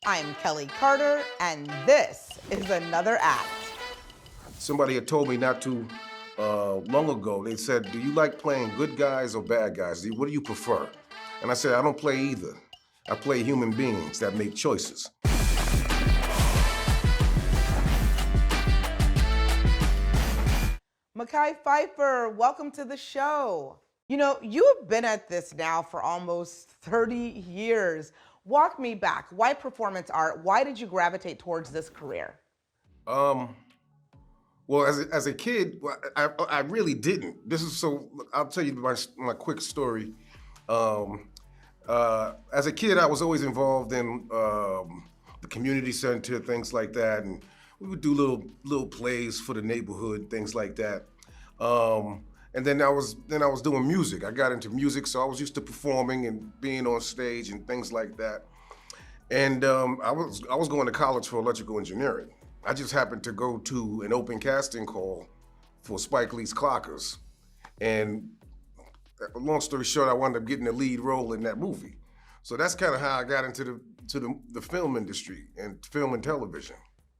I'm Kelly Carter, and this is Another Act. Somebody had told me not too long ago, they said, do you like playing good guys or bad guys? What do you prefer? And I said, I don't play either. I play human beings that make choices. Mekhi Phifer, welcome to the show. You know, you have been at this now for almost 30 years. Walk me back. Why performance art? Why did you gravitate towards this career? Well, as a kid, I really didn't. I'll tell you my quick story. As a kid, I was always involved in the community center, things like that, and we would do little plays for the neighborhood, things like that. And then I was doing music. I got into music, so I was used to performing and being on stage and things like that. And I was going to college for electrical engineering. I just happened to go to an open casting call for Spike Lee's Clockers. And long story short, I wound up getting the lead role in that movie. So that's kind of how I got into the film industry and film and television.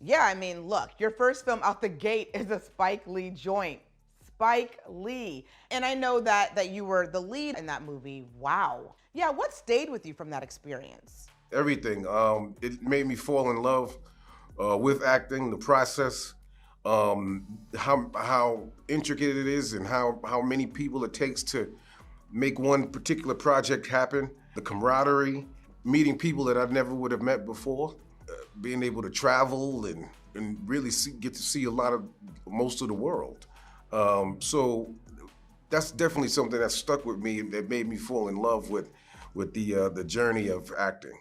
Yeah, I mean, look, your first film out the gate is a Spike Lee joint. Spike Lee. And I know that you were the lead in that movie. Wow. Yeah, what stayed with you from that experience? Everything. It made me fall in love with acting, the process, how intricate it is, and how many people it takes to make one particular project happen. The camaraderie, meeting people that I never would have met before, being able to travel and really get to see most of the world. So that's definitely something that stuck with me, that made me fall in love with the journey of acting.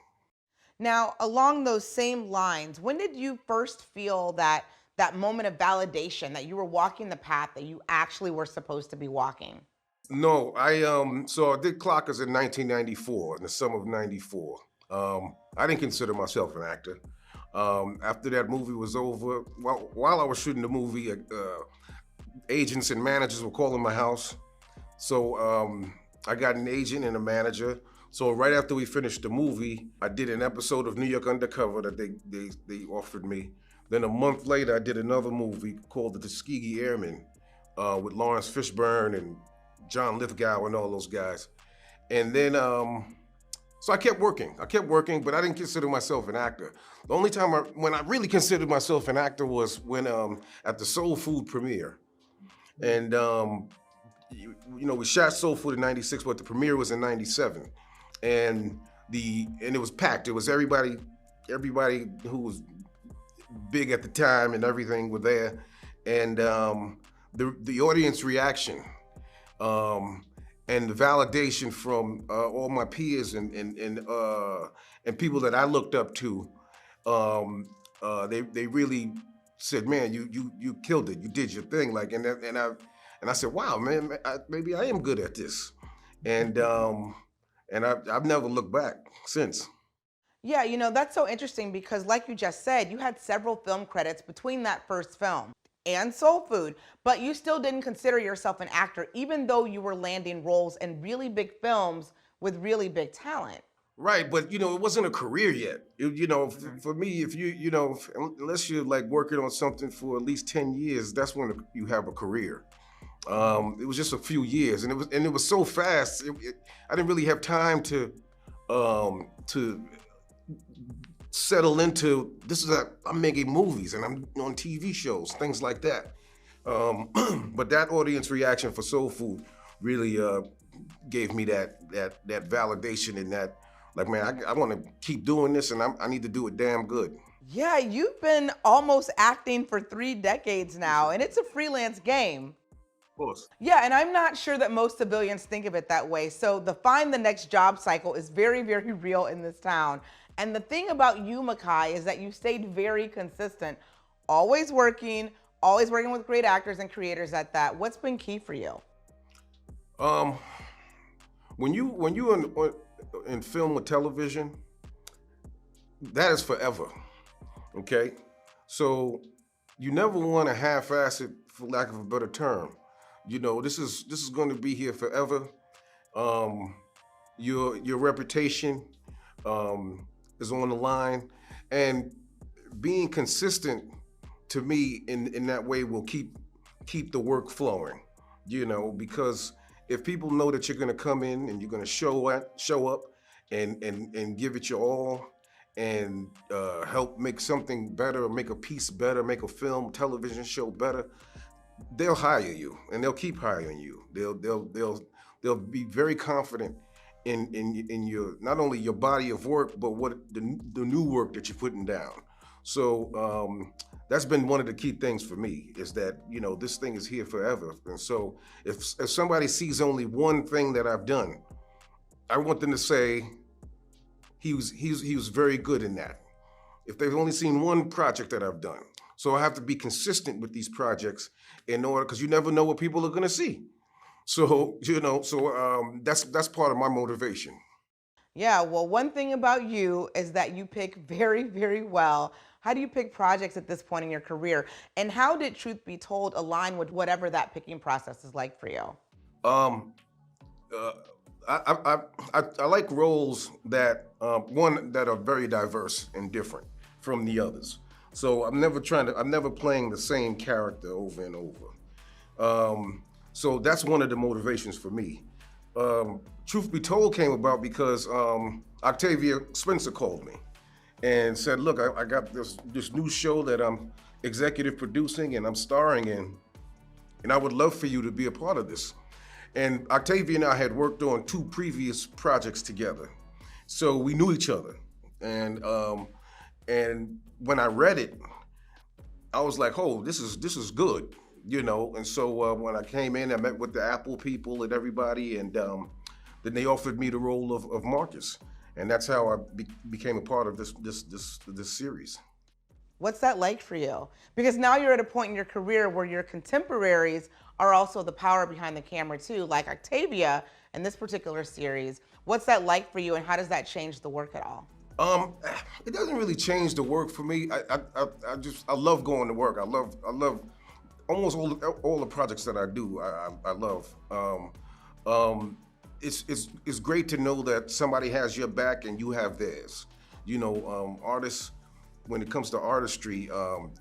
Now, along those same lines, when did you first feel that moment of validation that you were walking the path that you actually were supposed to be walking? No, so I did Clockers in 1994, in the summer of '94. I didn't consider myself an actor. After that movie was over, while I was shooting the movie, agents and managers were calling my house. So I got an agent and a manager. So right after we finished the movie, I did an episode of New York Undercover that they offered me. Then a month later, I did another movie called The Tuskegee Airmen with Lawrence Fishburne and John Lithgow and all those guys. And then, so I kept working, but I didn't consider myself an actor. The only time when I really considered myself an actor was when at the Soul Food premiere. And we shot Soul Food in '96, but the premiere was in '97. And it was packed. It was everybody who was big at the time and everything were there. And the audience reaction and the validation from all my peers and people that I looked up to, they really said, "Man, you killed it. You did your thing." Like, and I said, "Wow, man, maybe I am good at this." And I've never looked back since. Yeah, you know, that's so interesting because like you just said, you had several film credits between that first film and Soul Food, but you still didn't consider yourself an actor, even though you were landing roles in really big films with really big talent. Right, but it wasn't a career yet. For me, if unless you're like working on something for at least 10 years, that's when you have a career. It was just a few years, and it was so fast. I didn't really have time to settle into I'm making movies and I'm on TV shows, things like that. But that audience reaction for Soul Food really gave me that validation and that, like, man, I want to keep doing this, and I need to do it damn good. Yeah, you've been almost acting for 3 decades now, and it's a freelance game. Of course. Yeah, and I'm not sure that most civilians think of it that way. So the find the next job cycle is very, very real in this town. And the thing about you, Mekhi, is that you stayed very consistent, always working with great actors and creators at that. What's been key for you? When you in film or television, that is forever. Okay, so you never want to half-ass it, for lack of a better term. This is going to be here forever. Your reputation is on the line, And being consistent to me in that way will keep the work flowing, because if people know that you're going to come in and you're going to show up and give it your all and help make something better, make a piece better, make a film, television show better, they'll hire you and they'll keep hiring you. They'll be very confident in your, not only your body of work, but what the new work that you're putting down. So that's been one of the key things for me, is that this thing is here forever. And so if somebody sees only one thing that I've done, I want them to say he was very good in that. If they've only seen one project that I've done, so I have to be consistent with these projects in order, because you never know what people are going to see. So that's part of my motivation. Yeah, well, one thing about you is that you pick very, very well. How do you pick projects at this point in your career? And how did Truth Be Told align with whatever that picking process is like for you? Um, uh, I like roles that that are very diverse and different from the others. So I'm never playing the same character over and over. So that's one of the motivations for me. Truth Be Told came about because Octavia Spencer called me and said, "Look, I got this new show that I'm executive producing and I'm starring in, and I would love for you to be a part of this." And Octavia and I had worked on 2 previous projects together, so we knew each other. And when I read it, I was like, "Oh, this is good," And so when I came in, I met with the Apple people and everybody, and then they offered me the role of Marcus, and that's how I became a part of this series. What's that like for you? Because now you're at a point in your career where your contemporaries are also the power behind the camera too, like Octavia in this particular series. What's that like for you, and how does that change the work at all? Um, it doesn't really change the work for me. I love going to work. I love almost all the projects that I do. I love. It's great to know that somebody has your back and you have theirs. Artists, when it comes to artistry,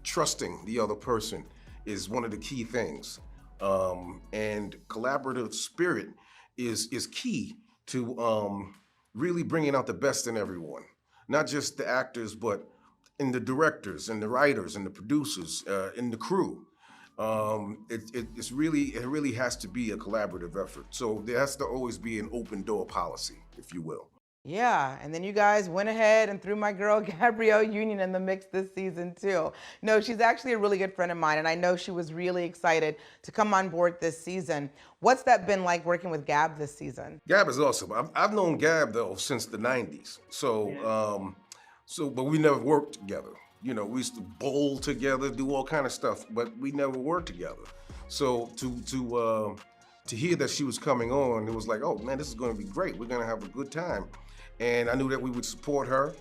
trusting the other person is one of the key things. And collaborative spirit is key to really bringing out the best in everyone, not just the actors, but in the directors and the writers and the producers, in the crew. It really has to be a collaborative effort. So there has to always be an open door policy, if you will. Yeah, and then you guys went ahead and threw my girl Gabrielle Union in the mix this season too. No, she's actually a really good friend of mine, and I know she was really excited to come on board this season. What's that been like working with Gab this season? Gab is awesome. I've known Gab though since the '90s. But we never worked together. We used to bowl together, do all kind of stuff, but we never worked together. So to hear that she was coming on, it was like, oh man, this is going to be great. We're going to have a good time. And I knew that we would support her,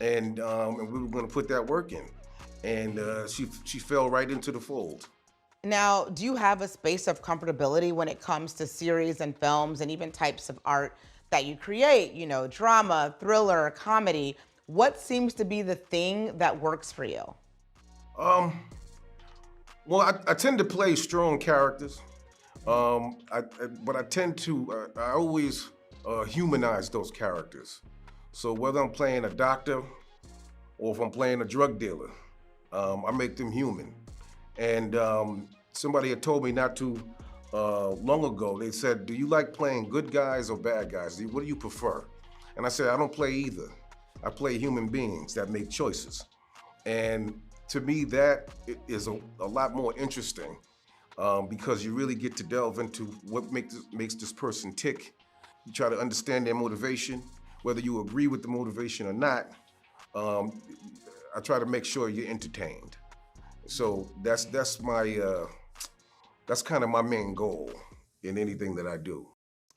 and we were going to put that work in. And she fell right into the fold. Now, do you have a space of comfortability when it comes to series and films and even types of art that you create? Drama, thriller, comedy. What seems to be the thing that works for you? Well, I tend to play strong characters, but I always humanize those characters. So whether I'm playing a doctor or if I'm playing a drug dealer, I make them human. And somebody had told me not too long ago, they said, "Do you like playing good guys or bad guys? What do you prefer?" And I said, "I don't play either. I play human beings that make choices." And to me, that is a lot more interesting because you really get to delve into what makes this person tick. You try to understand their motivation, whether you agree with the motivation or not. I try to make sure you're entertained. So that's kind of my main goal in anything that I do.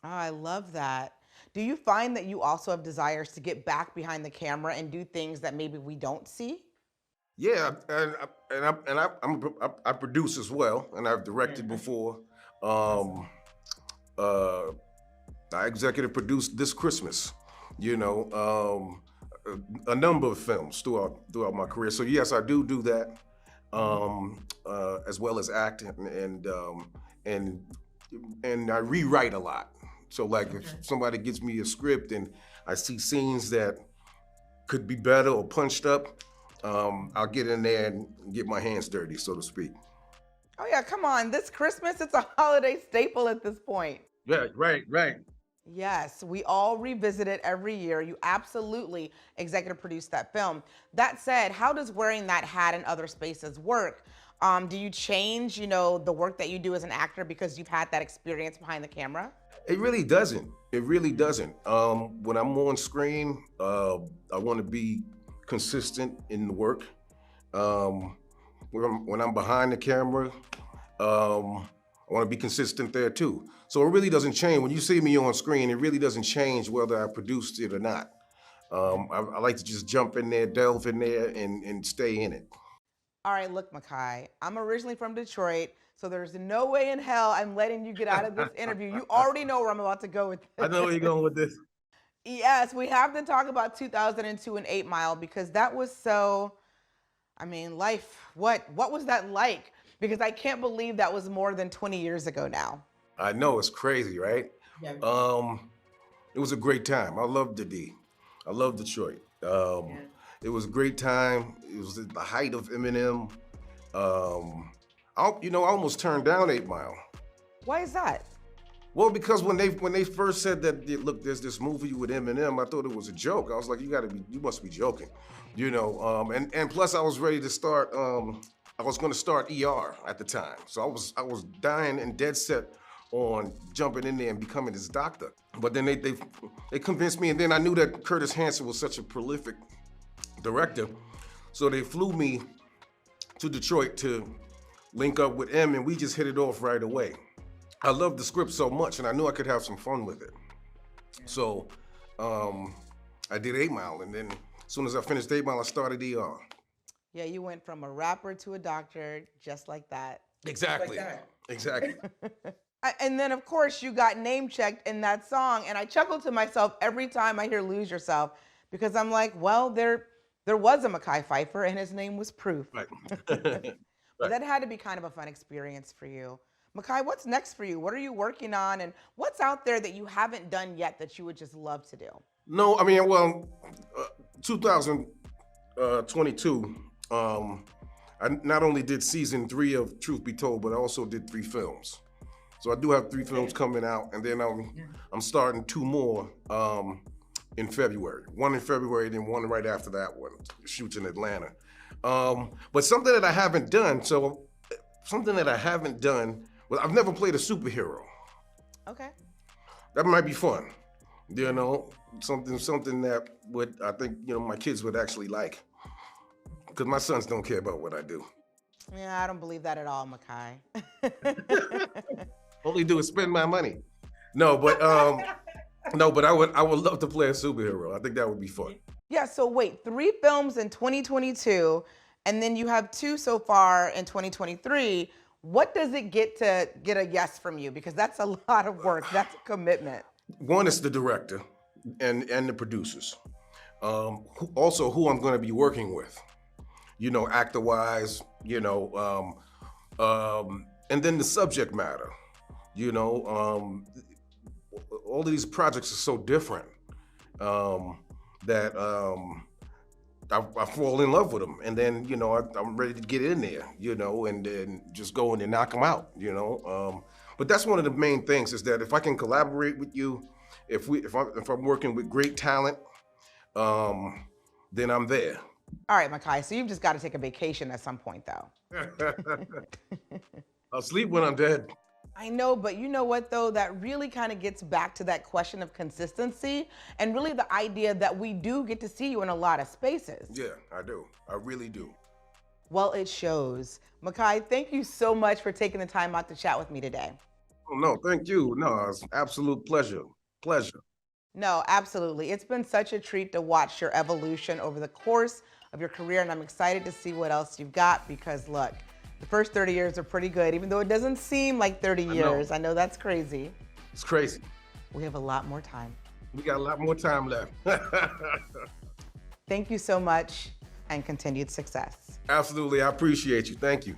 Oh, I love that. Do you find that you also have desires to get back behind the camera and do things that maybe we don't see? Yeah, I produce as well, and I've directed before. Um, uh, I executive produced this Christmas. a number of films throughout my career. So yes, I do that, as well as acting, and I rewrite a lot. So like if somebody gives me a script and I see scenes that could be better or punched up, I'll get in there and get my hands dirty, so to speak. Oh yeah, come on. This Christmas, it's a holiday staple at this point. Yeah, right. Yes, we all revisit it every year. You absolutely executive produced that film. That said, how does wearing that hat in other spaces work? Do you change, the work that you do as an actor because you've had that experience behind the camera? It really doesn't. It really doesn't. When I'm on screen, I want to be consistent in the work. When I'm behind the camera, I want to be consistent there too. So it really doesn't change. When you see me on screen, it really doesn't change whether I produced it or not. I like to just jump in there, delve in there, and stay in it. All right, look, Mekhi, I'm originally from Detroit, so there's no way in hell I'm letting you get out of this interview. You already know where I'm about to go with this. I know where you're going with this. Yes, we have to talk about 2002 and 8 Mile because that was so, life, what was that like? Because I can't believe that was more than 20 years ago now. I know, it's crazy, right? Yeah. It was a great time. I loved the D. I love Detroit. It was a great time. It was the height of Eminem. I almost turned down 8 Mile. Why is that? Well, because when they first said that, look, there's this movie with Eminem, I thought it was a joke. I was like, you must be joking, And plus, I was ready to start. I was going to start ER at the time, so I was dying and dead set on jumping in there and becoming his doctor. But then they convinced me, and then I knew that Curtis Hanson was such a prolific director, so they flew me to Detroit to link up with M, and we just hit it off right away. I loved the script so much, and I knew I could have some fun with it. So I did 8 Mile, and then as soon as I finished 8 Mile, I started ER. Yeah, you went from a rapper to a doctor just like that. Exactly. Just like that. Exactly. And then, of course, you got name checked in that song, and I chuckle to myself every time I hear "Lose Yourself" because I'm like, well, there was a Mekhi Phifer, and his name was Proof. Right. But that had to be kind of a fun experience for you. Mekhi, what's next for you? What are you working on, and what's out there that you haven't done yet that you would just love to do? No, 2022. I not only did season 3 of Truth Be Told, but I also did 3 films. So I do have 3 films coming out, and then I'm starting 2 more in February. 1 in February, then 1 right after that one. Shoots in Atlanta. But something that I haven't done. Well, I've never played a superhero. Okay. That might be fun. Something that I think my kids would actually like. Because my sons don't care about what I do. Yeah, I don't believe that at all, Mekhi. All they do is spend my money. No, but I would love to play a superhero. I think that would be fun. Yeah, so wait, 3 films in 2022, and then you have 2 so far in 2023. What does it get to get a yes from you? Because that's a lot of work. That's a commitment. One is the director and the producers. Also, who I'm going to be working with. Actor-wise, and then the subject matter. All of these projects are so different that I fall in love with them, and then I'm ready to get in there, and then just go in and knock them out, But that's one of the main things is that if I can collaborate with you, if I'm working with great talent, then I'm there. All right, Mekhi, so you've just got to take a vacation at some point, though. I'll sleep when I'm dead. I know, but you know what, though? That really kind of gets back to that question of consistency and really the idea that we do get to see you in a lot of spaces. Yeah, I do. I really do. Well, it shows. Mekhi, thank you so much for taking the time out to chat with me today. Oh, no, thank you. No, it's an absolute pleasure. Pleasure. No, absolutely. It's been such a treat to watch your evolution over the course of your career, and I'm excited to see what else you've got because, look, the first 30 years are pretty good, even though it doesn't seem like 30 years. I know that's crazy. It's crazy. We have a lot more time. We got a lot more time left. Thank you so much and continued success. Absolutely, I appreciate you. Thank you.